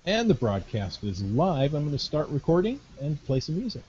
And the broadcast is live. I'm going to start recording and play some music.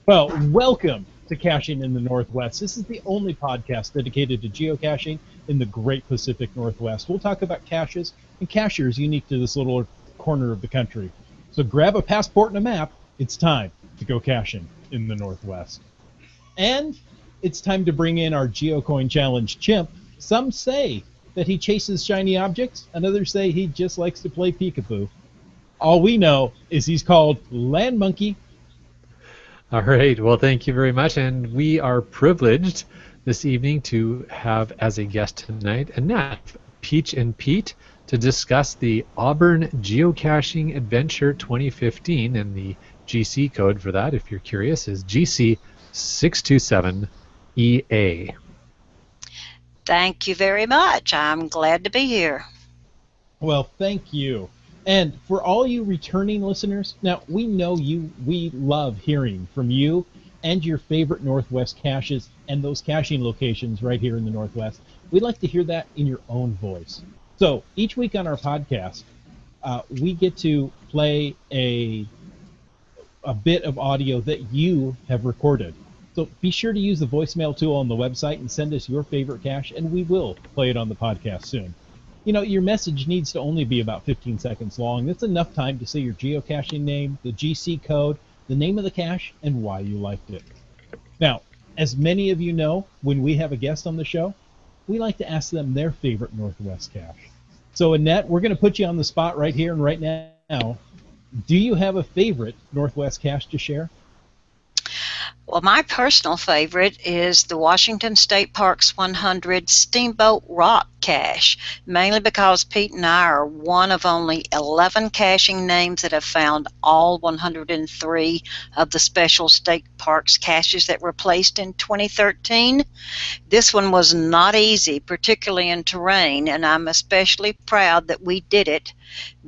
Well, welcome to Caching in the Northwest. This is the only podcast dedicated to geocaching in the Great Pacific Northwest. We'll talk about caches and cachers unique to this little corner of the country. So grab a passport and a map. It's time to go caching in the Northwest. And it's time to bring in our GeoCoin Challenge chimp. Some say that he chases shiny objects, and others say he just likes to play peekaboo. All we know is he's called Land Monkey. All right. Well, thank you very much. And we are privileged this evening to have as a guest tonight Annette, Peach and Pete, to discuss the Auburn Geocaching Adventure 2015. And the GC code for that, if you're curious, is GC627EA. Thank you very much. I'm glad to be here. Well, thank you. And for all you returning listeners, now we know we love hearing from you and your favorite Northwest caches and those caching locations right here in the Northwest. We'd like to hear that in your own voice. So each week on our podcast, we get to play a bit of audio that you have recorded. So be sure to use the voicemail tool on the website and send us your favorite cache, and we will play it on the podcast soon. You know, your message needs to only be about 15 seconds long. That's enough time to say your geocaching name, the GC code, the name of the cache, and why you liked it. Now, as many of you know, when we have a guest on the show, we like to ask them their favorite Northwest cache. So, Annette, we're going to put you on the spot right here and right now. Do you have a favorite Northwest cache to share? Well, my personal favorite is the Washington State Parks 100 Steamboat Rock cache, mainly because Pete and I are one of only 11 caching names that have found all 103 of the special state parks caches that were placed in 2013. This one was not easy, particularly in terrain, and I'm especially proud that we did it,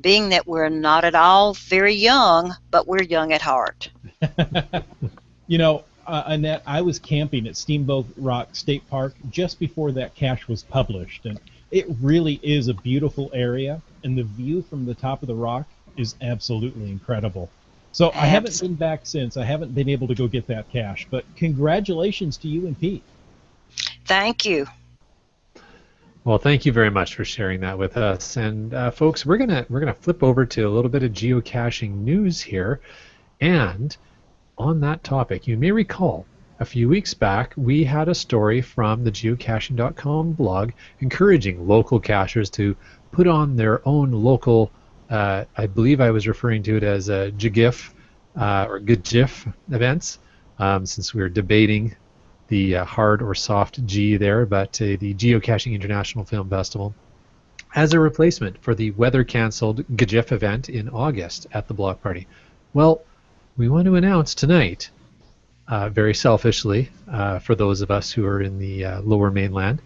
being that we're not at all very young, but we're young at heart. You know, Annette, I was camping at Steamboat Rock State Park just before that cache was published, and it really is a beautiful area, and the view from the top of the rock is absolutely incredible. So I haven't been back since. I haven't been able to go get that cache, but congratulations to you and Pete. Thank you. Well, thank you very much for sharing that with us. And folks, we're gonna flip over to a little bit of geocaching news here, and on that topic, you may recall a few weeks back we had a story from the geocaching.com blog encouraging local cachers to put on their own local, I believe I was referring to it as GGIF or GGIF events, since we were debating the hard or soft G there, but the Geocaching International Film Festival as a replacement for the weather-cancelled GGIF event in August at the block party. Well, we want to announce tonight, very selfishly, for those of us who are in the lower mainland,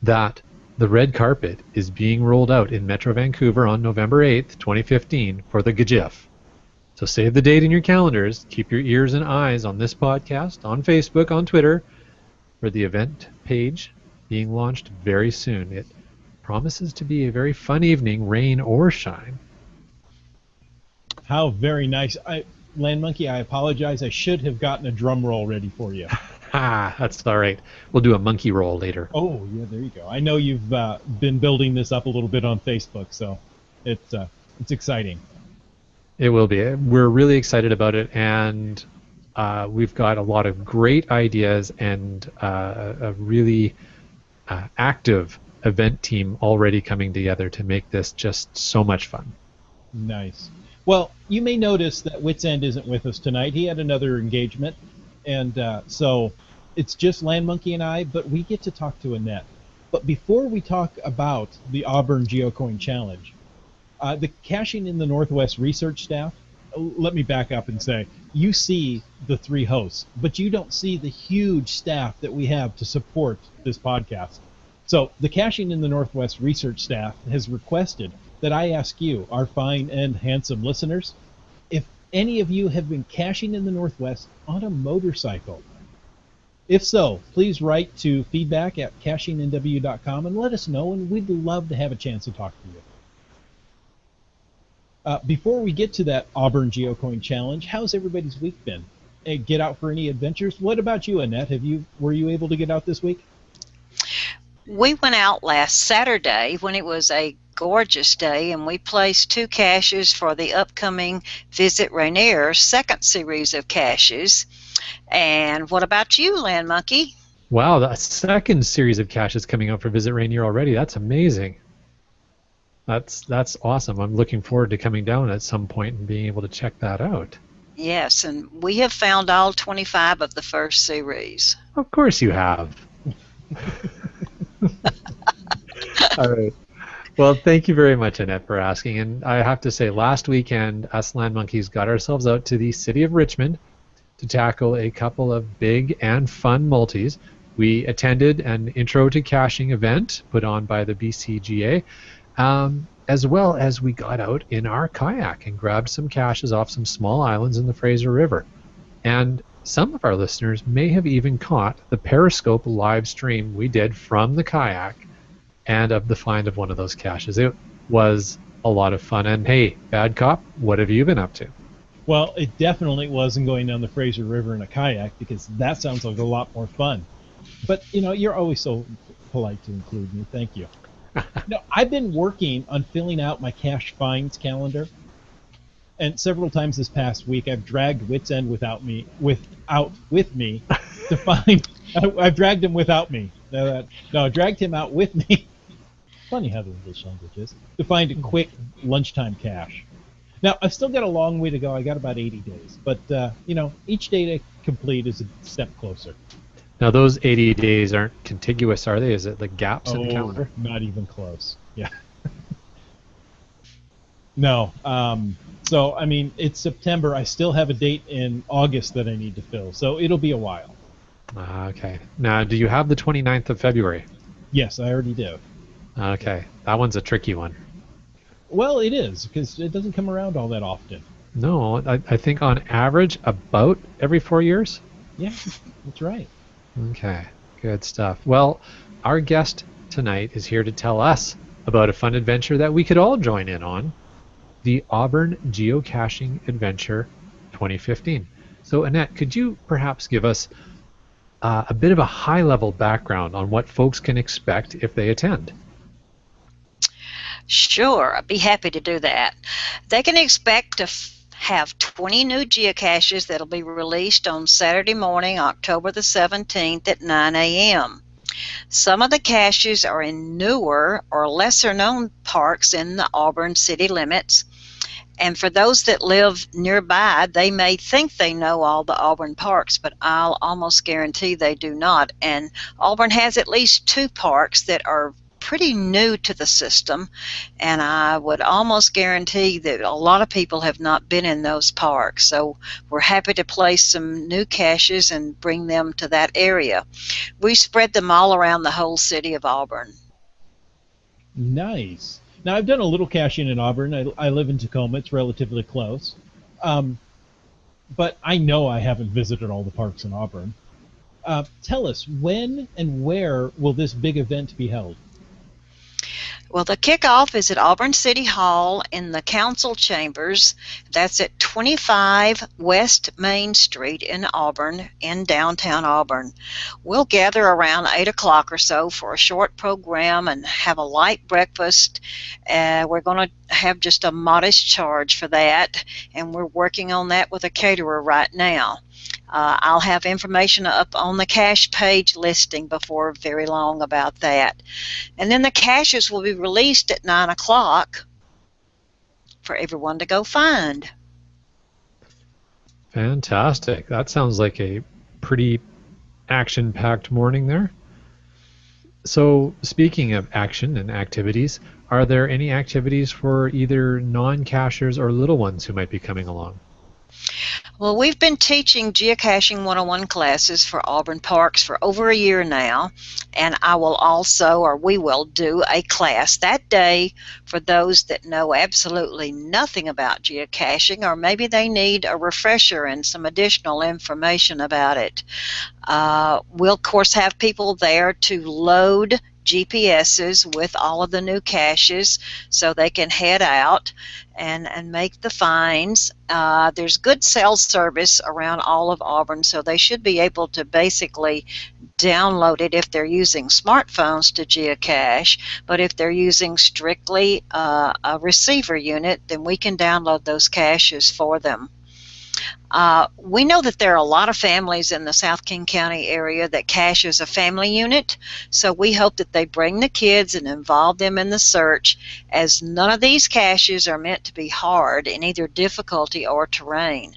that the red carpet is being rolled out in Metro Vancouver on November 8th, 2015 for the GGIF. So save the date in your calendars, keep your ears and eyes on this podcast, on Facebook, on Twitter, for the event page being launched very soon. It promises to be a very fun evening, rain or shine. How very nice. Land Monkey, I apologize. I should have gotten a drum roll ready for you. That's all right. We'll do a monkey roll later. Oh, yeah, there you go. I know you've been building this up a little bit on Facebook, so it's exciting. It will be. We're really excited about it, and we've got a lot of great ideas and a really active event team already coming together to make this just so much fun. Nice. Well, you may notice that Wits End isn't with us tonight. He had another engagement, and so it's just Land Monkey and I, but we get to talk to Annette. But before we talk about the Auburn GeoCoin Challenge, the Caching in the Northwest research staff, let me back up and say, you see the three hosts, but you don't see the huge staff that we have to support this podcast. So the Caching in the Northwest research staff has requested that I ask you, our fine and handsome listeners, if any of you have been caching in the Northwest on a motorcycle. If so, please write to feedback@cachingnw.com and let us know, and we'd love to have a chance to talk to you. Before we get to that Auburn GeoCoin Challenge, how's everybody's week been? Get out for any adventures? What about you, Annette? Were you able to get out this week? We went out last Saturday when it was a gorgeous day, and we placed 2 caches for the upcoming Visit Rainier second series of caches. And what about you, Land Monkey? Wow, the second series of caches coming up for Visit Rainier already. That's amazing. That's awesome. I'm looking forward to coming down at some point and being able to check that out. Yes, and we have found all 25 of the first series. Of course you have. All right. Well, thank you very much, Annette, for asking. And I have to say, last weekend, us Land Monkeys got ourselves out to the city of Richmond to tackle a couple of big and fun multis. We attended an Intro to Caching event put on by the BCGA, as well as we got out in our kayak and grabbed some caches off some small islands in the Fraser River. And some of our listeners may have even caught the Periscope live stream we did from the kayak and of the find of one of those caches. It was a lot of fun. And hey, Bad Cop, what have you been up to? Well, it definitely wasn't going down the Fraser River in a kayak, because that sounds like a lot more fun. But, you're always so polite to include me. Thank you. I've been working on filling out my cache finds calendar, and several times this past week I've dragged Wits End with me to find. I've dragged him without me. No, I dragged him out with me. Funny how the English language is, to find a quick lunchtime cache. Now I've still got a long way to go. I got about 80 days, but each day to complete is a step closer. Now, those 80 days aren't contiguous, are they? Is it like gaps in the calendar? Not even close. Yeah. No. So, it's September. I still have a date in August that I need to fill, so it'll be a while. Okay. Now, do you have the 29th of February? Yes, I already do. Okay. That one's a tricky one. Well, it is, because it doesn't come around all that often. No, I think on average about every 4 years. Yeah, that's right. Okay, good stuff. Well, our guest tonight is here to tell us about a fun adventure that we could all join in on, the Auburn Geocaching Adventure 2015. So, Annette, could you perhaps give us a bit of a high-level background on what folks can expect if they attend? Sure, I'd be happy to do that. They can expect to have 20 new geocaches that'll be released on Saturday morning, October the 17th at 9 a.m. Some of the caches are in newer or lesser known parks in the Auburn city limits. And for those that live nearby, they may think they know all the Auburn parks, but I'll almost guarantee they do not. And Auburn has at least 2 parks that are pretty new to the system, and I would almost guarantee that a lot of people have not been in those parks. So we're happy to place some new caches and bring them to that area. We spread them all around the whole city of Auburn. Nice. Now, I've done a little caching in Auburn. I live in Tacoma. It's relatively close. But I know I haven't visited all the parks in Auburn. Tell us, when and where will this big event be held? Well, the kickoff is at Auburn City Hall in the council chambers. That's at 25 West Main Street in Auburn, in downtown Auburn. We'll gather around 8 o'clock or so for a short program and have a light breakfast. We're going to have just a modest charge for that, and we're working on that with a caterer right now. I'll have information up on the cache page listing before very long about that. And then the caches will be released at 9 o'clock for everyone to go find. Fantastic. That sounds like a pretty action-packed morning there. So, speaking of action and activities, are there any activities for either non-cachers or little ones who might be coming along? Well, we've been teaching Geocaching 101 classes for Auburn Parks for over a year now, and I will also, or we will, do a class that day for those that know absolutely nothing about geocaching, or maybe they need a refresher and some additional information about it. We'll, of course, have people there to load GPSs with all of the new caches so they can head out and make the finds. There's good cell service around all of Auburn, so they should be able to basically download it if they're using smartphones to geocache. But if they're using strictly a receiver unit, then we can download those caches for them. We know that there are a lot of families in the South King County area that cache as a family unit, so we hope that they bring the kids and involve them in the search, as none of these caches are meant to be hard in either difficulty or terrain.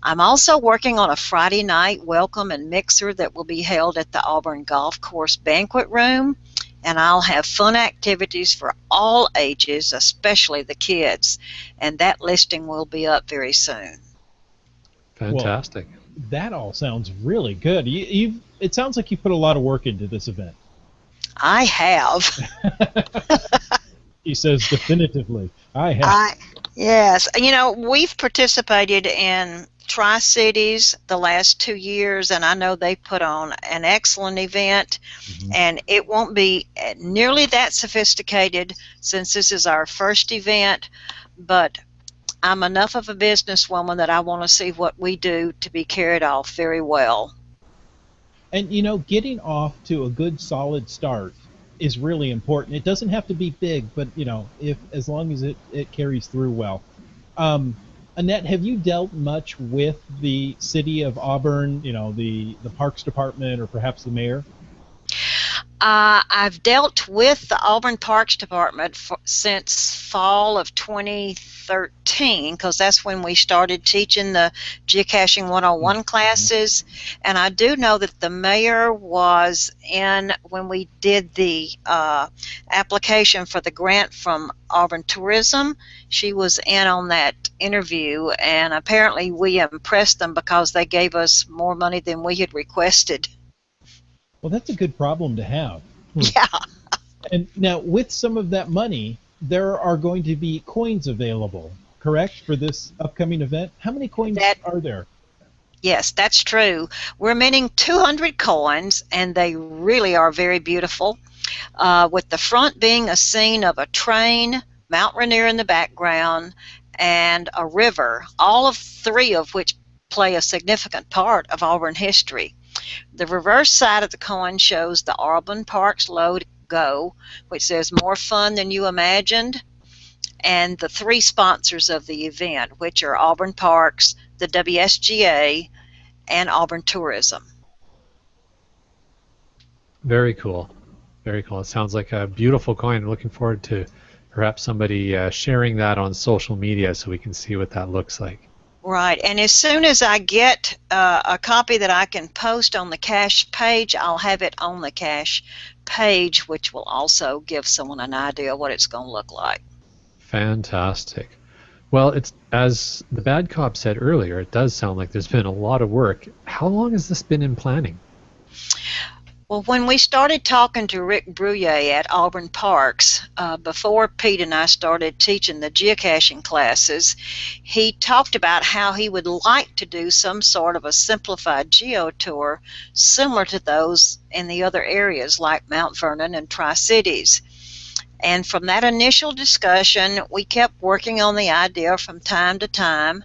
I'm also working on a Friday night welcome and mixer that will be held at the Auburn Golf Course Banquet Room, and I'll have fun activities for all ages, especially the kids, and that listing will be up very soon. Fantastic. Well, that all sounds really good. It sounds like you put a lot of work into this event. I have. He says definitively, I have. Yes. You know, we've participated in Tri-Cities the last 2 years, and I know they put on an excellent event, and it won't be nearly that sophisticated since this is our first event, but I'm enough of a businesswoman that I want to see what we do to be carried off very well. And, you know, getting off to a good, solid start is really important. It doesn't have to be big, but, you know, as long as it carries through well. Annette, have you dealt much with the city of Auburn, you know, the Parks Department or perhaps the mayor? I've dealt with the Auburn Parks Department since fall of 2013, because that's when we started teaching the Geocaching 101 classes. And I do know that the mayor was in when we did the application for the grant from Auburn Tourism. She was in on that interview, and apparently we impressed them because they gave us more money than we had requested. Well, that's a good problem to have. Yeah. And now, with some of that money, there are going to be coins available, correct, for this upcoming event? How many coins are there? Yes, that's true. We're minting 200 coins, and they really are very beautiful, with the front being a scene of a train, Mount Rainier in the background, and a river, all of three of which play a significant part of Auburn history. The reverse side of the coin shows the Auburn Parks logo, which says "More fun than you imagined," and the three sponsors of the event, which are Auburn Parks, the WSGA, and Auburn Tourism. Very cool. Very cool. It sounds like a beautiful coin. Looking forward to perhaps somebody sharing that on social media so we can see what that looks like. Right, and as soon as I get a copy that I can post on the cache page, I'll have it on the cache page, which will also give someone an idea of what it's going to look like. Fantastic. Well, it's as the bad cop said earlier, it does sound like there's been a lot of work. How long has this been in planning? Well, when we started talking to Rick Brouillet at Auburn Parks, before Pete and I started teaching the geocaching classes, he talked about how he would like to do some sort of a simplified geo tour similar to those in the other areas like Mount Vernon and Tri-Cities. And from that initial discussion, we kept working on the idea from time to time.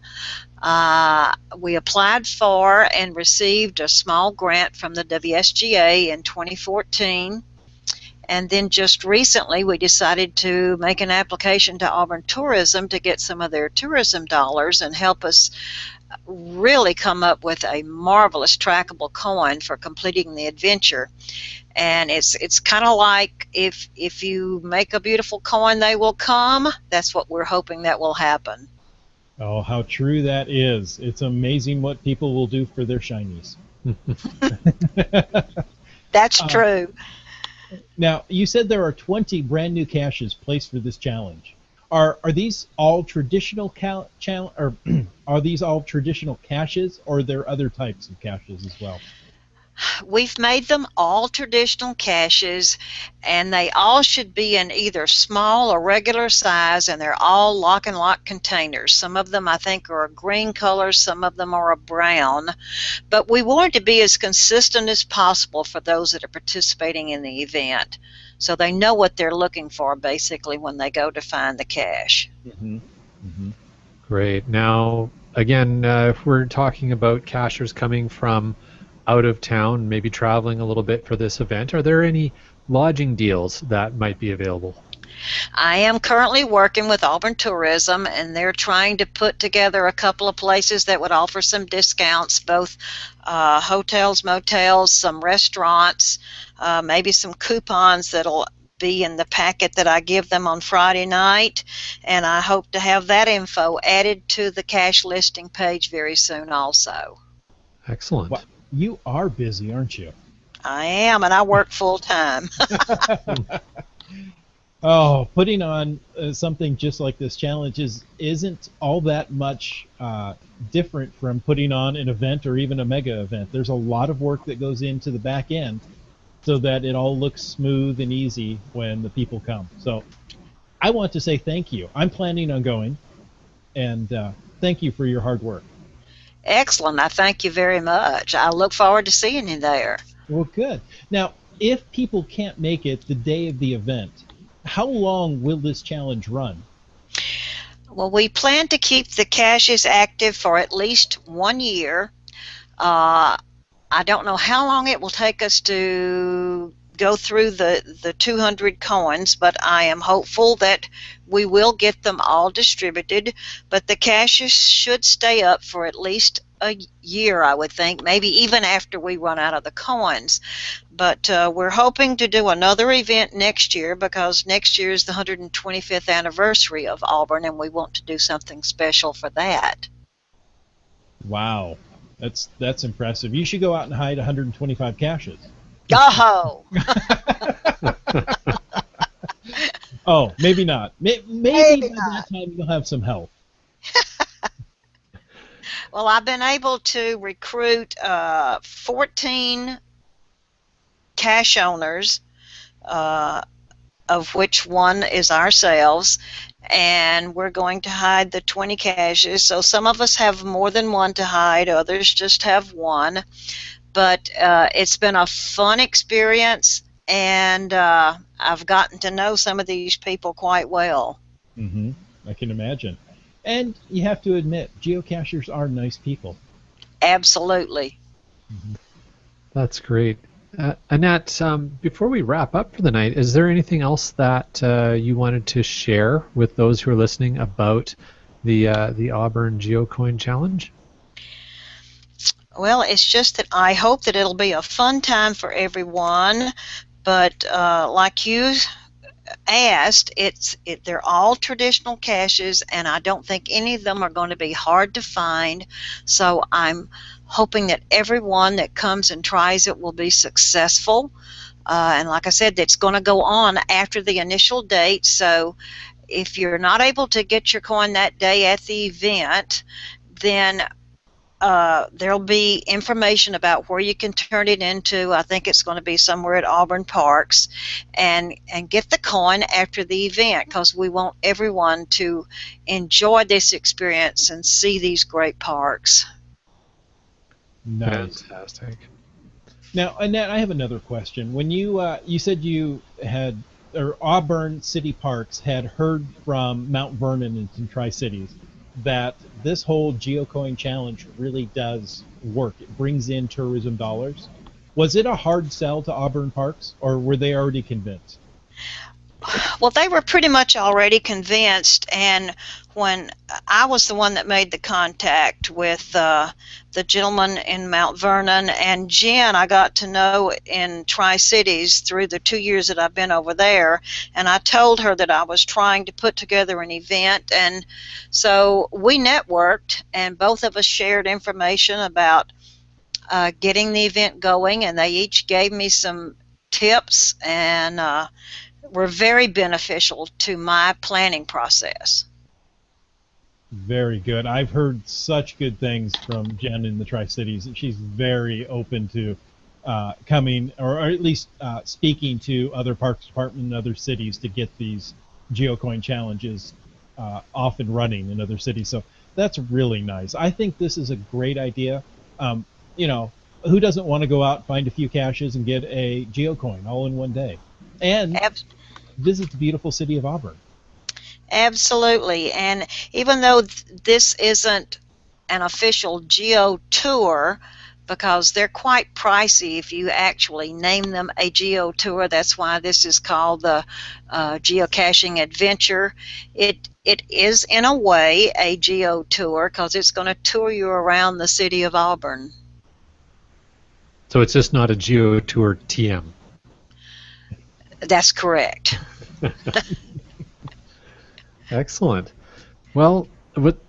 We applied for and received a small grant from the WSGA in 2014, and then just recently we decided to make an application to Auburn Tourism to get some of their tourism dollars and help us really come up with a marvelous trackable coin for completing the adventure. And it's kind of like if you make a beautiful coin, they will come. That's what we're hoping that will happen. Oh, how true that is. It's amazing what people will do for their shinies. That's true. Now, you said there are 20 brand new caches placed for this challenge. Are these all traditional or are these all traditional caches, or are there other types of caches as well? We've made them all traditional caches, and they all should be in either small or regular size, and they're all lock and lock containers. Some of them I think are a green color, some of them are a brown, but we want it to be as consistent as possible for those that are participating in the event, so they know what they're looking for basically when they go to find the cache. Mm-hmm. Mm-hmm. Great. Now, again, if we're talking about cachers coming from out of town, maybe traveling a little bit for this event, are there any lodging deals that might be available? I am currently working with Auburn Tourism, and they're trying to put together a couple of places that would offer some discounts, both hotels, motels, some restaurants, maybe some coupons that'll be in the packet that I give them on Friday night, and I hope to have that info added to the cache listing page very soon also. Excellent. Well, you are busy, aren't you? I am, and I work full time. Oh, putting on something just like this challenge isn't all that much different from putting on an event or even a mega event. There's a lot of work that goes into the back end so that it all looks smooth and easy when the people come. So I want to say thank you. I'm planning on going, and thank you for your hard work. Excellent. I thank you very much. I look forward to seeing you there. Well, good. Now, if people can't make it the day of the event, how long will this challenge run? Well, we plan to keep the caches active for at least 1 year. I don't know how long it will take us to go through the 200 coins, but I am hopeful that we will get them all distributed. But the caches should stay up for at least a year, I would think, maybe even after we run out of the coins. But we're hoping to do another event next year, because next year is the 125th anniversary of Auburn, and we want to do something special for that. Wow, that's impressive. You should go out and hide 125 caches. Go-ho! Oh, maybe not. Maybe by that time you'll have some help. Well, I've been able to recruit 14 cache owners, of which one is ourselves, and we're going to hide the 20 caches. So some of us have more than one to hide, others just have one. But it's been a fun experience, and I've gotten to know some of these people quite well. Mm-hmm. I can imagine. And you have to admit, geocachers are nice people. Absolutely. Mm-hmm. That's great. Annette, before we wrap up for the night, is there anything else that you wanted to share with those who are listening about the Auburn GeoCoin Challenge? Well, it's just that I hope that it'll be a fun time for everyone, but like you asked, they're all traditional caches, and I don't think any of them are going to be hard to find, so I'm hoping that everyone that comes and tries it will be successful. And like I said, it's going to go on after the initial date, so if you're not able to get your coin that day at the event, then there'll be information about where you can turn it into. I think it's going to be somewhere at Auburn Parks, and get the coin after the event, because we want everyone to enjoy this experience and see these great parks. Nice. Fantastic. Now, Annette, I have another question. When you said you had, or Auburn City Parks had heard from Mount Vernon and some Tri-Cities that this whole GeoCoin challenge really does work. It brings in tourism dollars. Was it a hard sell to Auburn Parks, or were they already convinced? Well, they were pretty much already convinced, and when I was the one that made the contact with the gentleman in Mount Vernon, and Jen I got to know in Tri-Cities through the 2 years that I've been over there, and I told her that I was trying to put together an event, and so we networked, and both of us shared information about getting the event going, and they each gave me some tips, and were very beneficial to my planning process. Very good. I've heard such good things from Jen in the Tri-Cities, and she's very open to coming, or at least speaking to other parks department and other cities to get these GeoCoin challenges off and running in other cities. So that's really nice. I think this is a great idea. You know, who doesn't want to go out, find a few caches, and get a GeoCoin all in one day, and visit the beautiful city of Auburn? Absolutely. And even though this isn't an official Geo tour, because they're quite pricey if you actually name them a Geo tour, that's why this is called the Geocaching Adventure. It is, in a way, a Geo tour because it's going to tour you around the city of Auburn. So it's just not a Geo Tour TM. That's correct. Excellent. Well,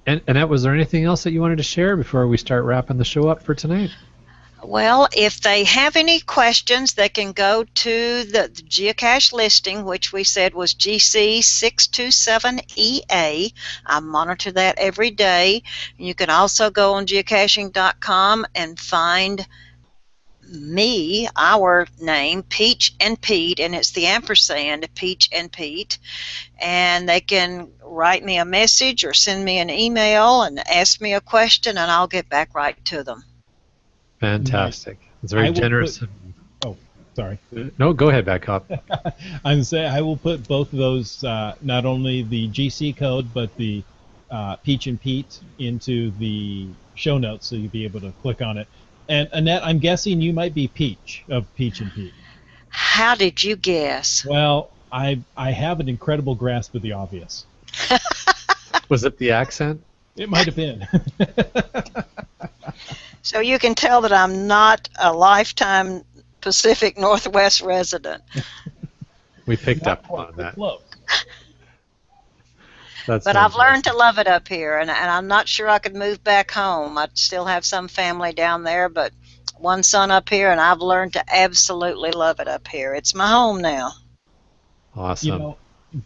Annette, was there anything else that you wanted to share before we start wrapping the show up for tonight? Well, if they have any questions, they can go to the geocache listing, which we said was GC627EA. I monitor that every day. You can also go on geocaching.com and find me, our name, Peach and Pete, and it's the ampersand, Peach and Pete. And they can write me a message or send me an email and ask me a question, and I'll get back right to them. Fantastic. It's very generous. Oh, sorry. No, go ahead, Badcock. I'm saying I will put both of those, not only the GC code, but the Peach and Pete into the show notes, so you'll be able to click on it. And Annette, I'm guessing you might be Peach of Peach and Pete. How did you guess? Well, I have an incredible grasp of the obvious. Was it the accent? It might have been. So you can tell that I'm not a lifetime Pacific Northwest resident. We picked up on that. Close. But I've learned to love it up here, and I'm not sure I could move back home. I still have some family down there, but one son up here, and I've learned to absolutely love it up here. It's my home now. Awesome. You know,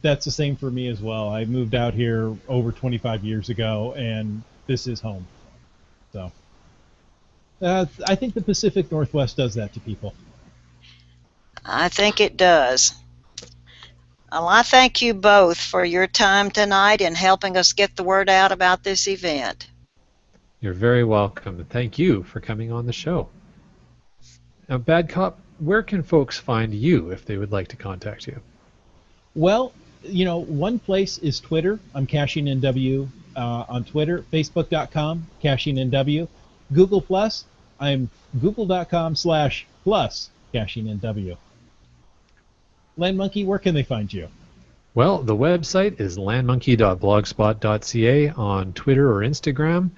that's the same for me as well. I moved out here over 25 years ago, and this is home. So I think the Pacific Northwest does that to people. I think it does. Well, I thank you both for your time tonight and helping us get the word out about this event. You're very welcome. Thank you for coming on the show. Now, Bad Cop, where can folks find you if they would like to contact you? Well, you know, one place is Twitter. I'm CachingNW on Twitter. Facebook.com, CachingNW. Google Plus, I'm google.com/plus CachingNW. LandMonkey, where can they find you? Well, the website is landmonkey.blogspot.ca. On Twitter or Instagram,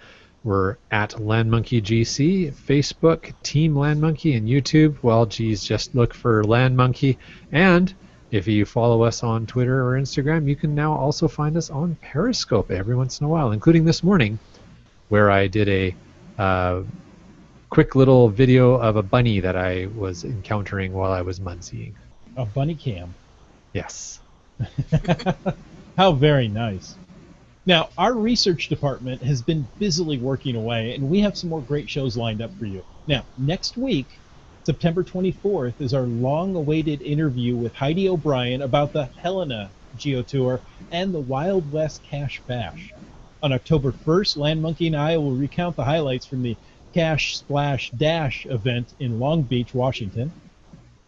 we're at LandMonkeyGC. Facebook, Team LandMonkey, and YouTube, well, geez, just look for LandMonkey. And if you follow us on Twitter or Instagram, you can now also find us on Periscope every once in a while, including this morning, where I did a quick little video of a bunny that I was encountering while I was mudseeing. A bunny cam. Yes. How very nice. Now, our research department has been busily working away, and we have some more great shows lined up for you. Now, next week, September 24th, is our long-awaited interview with Heidi O'Brien about the Helena Geotour and the Wild West Cache Bash. On October 1st, LandMonkey and I will recount the highlights from the Cache Splash Dash event in Long Beach, Washington.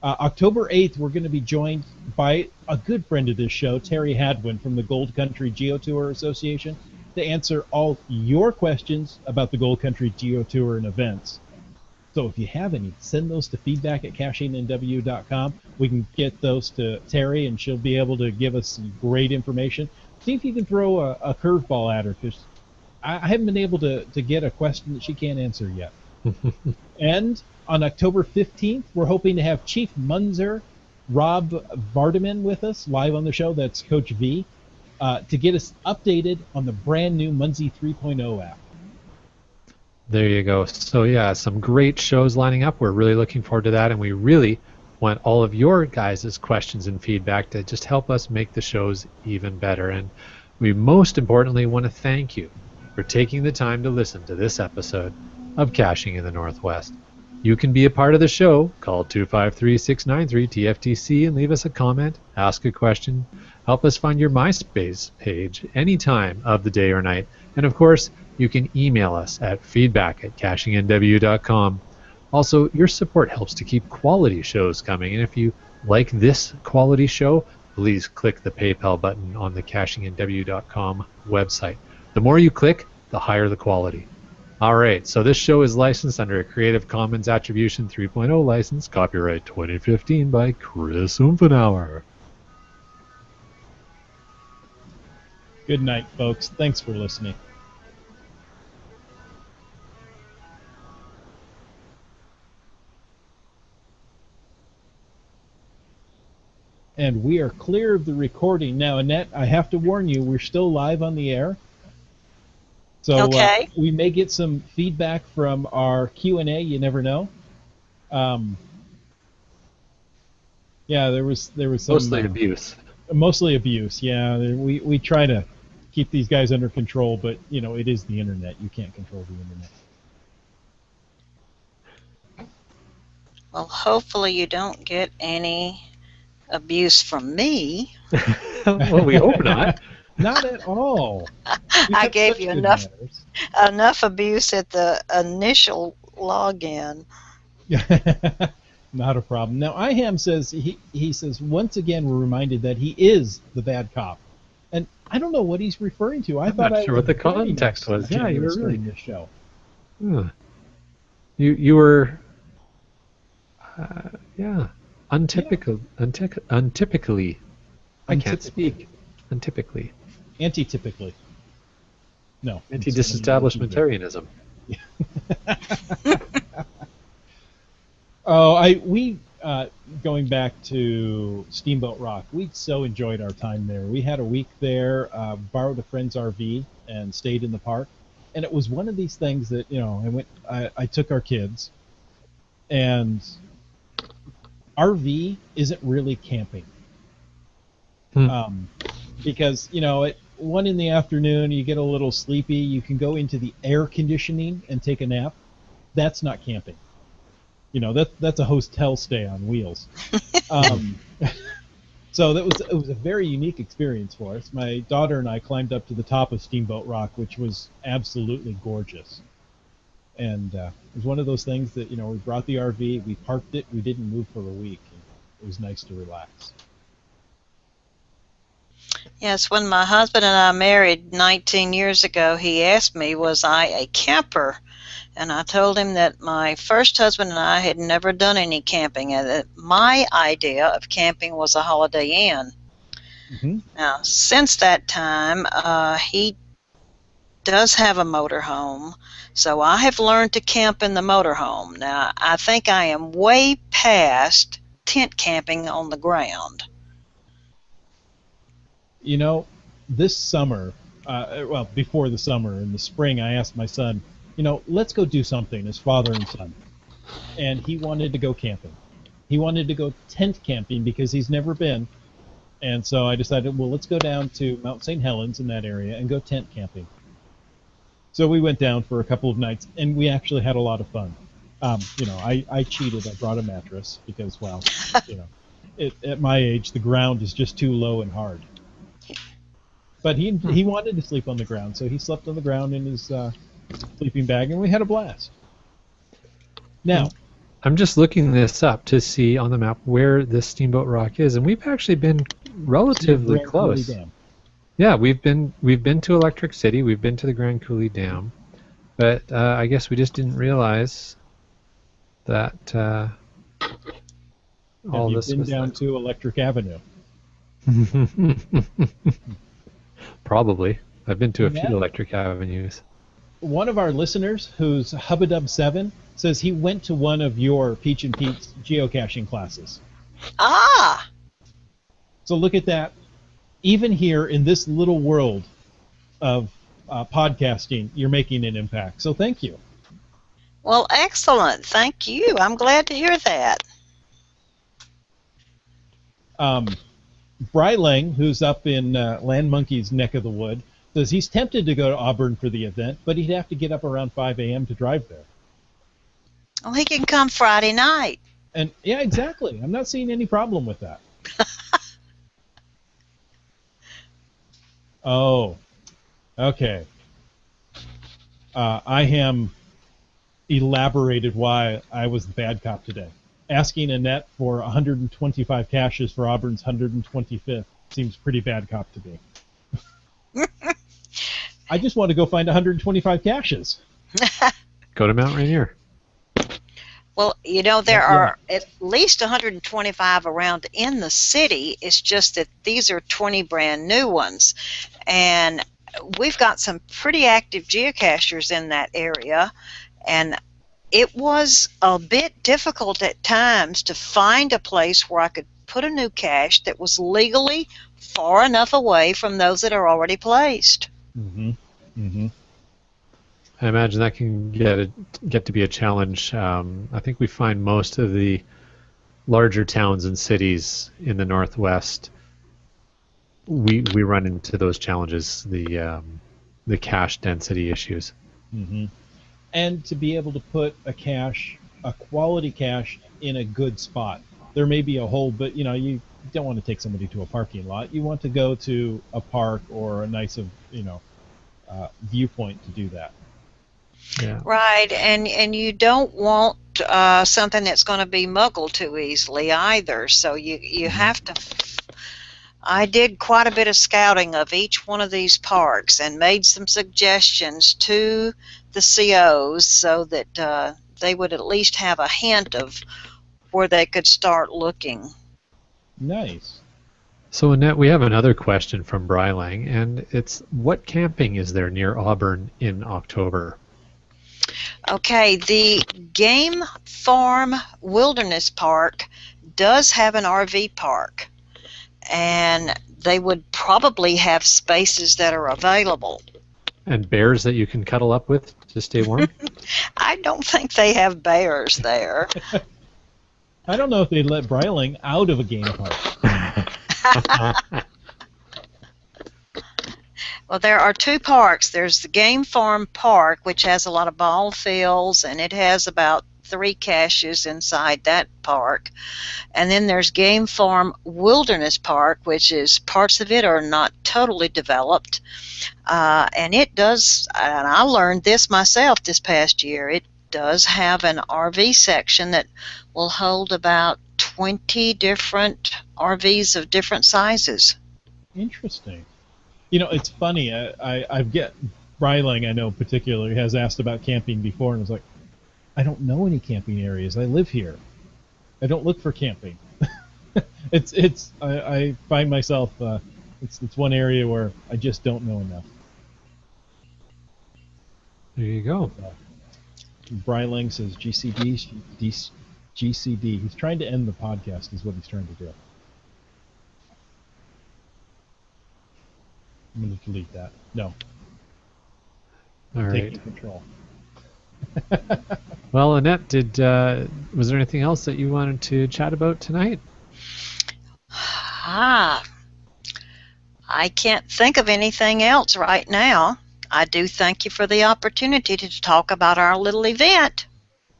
October 8th, we're going to be joined by a good friend of this show, Terry Hadwin from the Gold Country Geotour Association, to answer all your questions about the Gold Country Geotour and events. So if you have any, send those to feedback@cachingnw.com. We can get those to Terry, and she'll be able to give us some great information. See if you can throw a curveball at her, because I haven't been able to get a question that she can't answer yet. And on October 15th, we're hoping to have Chief Munzer Rob Vardaman with us live on the show. That's Coach V, to get us updated on the brand new Munzie 3.0 app. There you go. So yeah, some great shows lining up. We're really looking forward to that, and we really want all of your guys' questions and feedback to just help us make the shows even better. And we most importantly want to thank you for taking the time to listen to this episode of Caching in the Northwest. You can be a part of the show. Call 253-693-TFTC and leave us a comment, ask a question, help us find your MySpace page any time of the day or night. And of course, you can email us at feedback@cachingnw.com. Also, your support helps to keep quality shows coming. And if you like this quality show, please click the PayPal button on the cachingnw.com website. The more you click, the higher the quality. All right, so this show is licensed under a Creative Commons Attribution 3.0 license, copyright 2015 by Chris Umfenauer. Good night, folks. Thanks for listening. And we are clear of the recording. Now, Annette, I have to warn you, we're still live on the air. So Okay. We may get some feedback from our Q&A. You never know. Yeah, there was some Mostly abuse. Mostly abuse. Yeah, we try to keep these guys under control, but you know it is the internet. You can't control the internet. Well, hopefully you don't get any abuse from me. Well, we hope not. Not at all. I gave you enough abuse at the initial login. Not a problem. Now, IHAM says he says once again we're reminded that he is the bad cop, and I don't know what he's referring to. I'm not sure what the context was. Yeah, you were really in this show. You were untypical. Untypically. I can't speak. Untypically. Anti-typically. No. Anti-disestablishmentarianism. We going back to Steamboat Rock, we so enjoyed our time there. We had a week there, borrowed a friend's RV, and stayed in the park. And it was one of these things that, you know, I took our kids, and RV isn't really camping. Because, you know, at 1 in the afternoon, you get a little sleepy, you can go into the air conditioning and take a nap. That's not camping. You know, that's a hotel stay on wheels. So it was a very unique experience for us. My daughter and I climbed up to the top of Steamboat Rock, which was absolutely gorgeous. And it was one of those things that, you know, we brought the RV, we parked it, we didn't move for a week. And it was nice to relax. Yes, when my husband and I married 19 years ago, he asked me, was I a camper? And I told him that my first husband and I had never done any camping, and that my idea of camping was a Holiday Inn. Mm-hmm. Now, since that time, he does have a motorhome, so I have learned to camp in the motorhome. Now, I think I am way past tent camping on the ground. You know, this summer, well, before the summer, in the spring, I asked my son, you know, let's go do something as father and son. And he wanted to go camping. He wanted to go tent camping because he's never been. And so I decided, well, let's go down to Mount St. Helens in that area and go tent camping. So we went down for a couple of nights, and we actually had a lot of fun. You know, I cheated. I brought a mattress because, well, you know, at my age, the ground is just too low and hard. But he wanted to sleep on the ground, so he slept on the ground in his sleeping bag, and we had a blast. Now, I'm just looking this up to see on the map where this Steamboat Rock is, and we've actually been relatively close. Yeah, we've been to Electric City, we've been to the Grand Coulee Dam, but I guess we just didn't realize that all this was down there. To Electric Avenue. Probably. I've been to a few Electric Avenues. One of our listeners, who's Hubadub7, says he went to one of your Peach and Pete's geocaching classes. Ah! So look at that. Even here in this little world of podcasting, you're making an impact. So thank you. Well, excellent. Thank you. I'm glad to hear that. Brylang, who's up in Land Monkey's neck of the wood, says he's tempted to go to Auburn for the event, but he'd have to get up around 5 a.m. to drive there. Well, he can come Friday night. And yeah, exactly. I'm not seeing any problem with that. Oh, okay. I am elaborated why I was the bad cop today. Asking Annette for 125 caches for Auburn's 125th seems pretty bad cop to me. I just want to go find 125 caches. Go to Mount Rainier. Well, there are at least 125 around in the city. It's just that these are 20 brand new ones. And we've got some pretty active geocachers in that area. And it was a bit difficult at times to find a place where I could put a new cache that was legally far enough away from those that are already placed. Mm-hmm. Mm-hmm. I imagine that can get to be a challenge. I think we find most of the larger towns and cities in the Northwest, we run into those challenges, the cache density issues. Mm-hmm. And to be able to put a quality cache in a good spot. There may be a hole, but you don't want to take somebody to a parking lot. You want to go to a park or a nice viewpoint to do that. Yeah. Right, and you don't want something that's going to be muggled too easily either. So you have to. I did quite a bit of scouting of each one of these parks and made some suggestions to the COs so that they would at least have a hint of where they could start looking. Nice. So Annette, we have another question from Brylang, and it's, what camping is there near Auburn in October? Okay, the Game Farm Wilderness Park does have an RV park, and they would probably have spaces that are available. And bears that you can cuddle up with to stay warm? I don't think they have bears there. I don't know if they'd let Bryling out of a game park. Well, there are two parks. There's the Game Farm Park, which has a lot of ball fields, and it has about 3 caches inside that park. And then there's Game Farm Wilderness Park, which is parts of it are not totally developed. And it does, and I learned this myself this past year, it does have an RV section that will hold about 20 different RVs of different sizes. Interesting. It's funny. I've get Bryling, I know particularly, has asked about camping before, and I was like, I don't know any camping areas. I live here. I don't look for camping. I find myself it's one area where I just don't know enough. There you go. Bryling says GCD. He's trying to end the podcast, is what he's trying to do. I'm going to delete that. No. All right. Taking control. Well, Annette, was there anything else that you wanted to chat about tonight? I can't think of anything else right now. I do thank you for the opportunity to talk about our little event.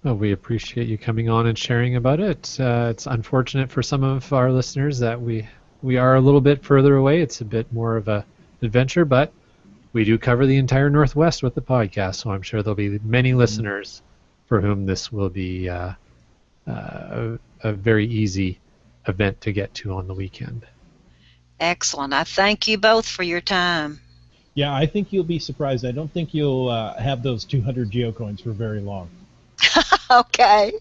Well, we appreciate you coming on and sharing about it. It's unfortunate for some of our listeners that we are a little bit further away. It's a bit more of a adventure, but we do cover the entire Northwest with the podcast, so I'm sure there'll be many listeners for whom this will be a very easy event to get to on the weekend. Excellent. I thank you both for your time. Yeah, I think you'll be surprised. I don't think you'll have those 200 GeoCoins for very long. Okay.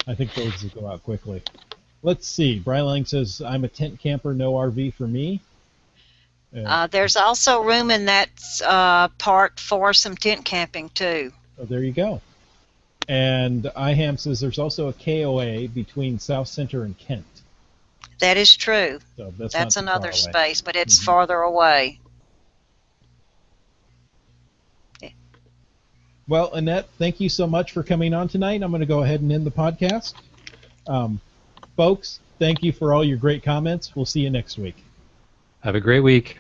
I think those will go out quickly. Let's see. Brylang says, I'm a tent camper, no RV for me. There's also room in that park for some tent camping, too. Oh, there you go. And IHAM says there's also a KOA between South Center and Kent. That is true. So that's not another too far away. space, but it's farther away. Well, Annette, thank you so much for coming on tonight. I'm going to go ahead and end the podcast. Folks, Thank you for all your great comments. We'll see you next week. Have a great week.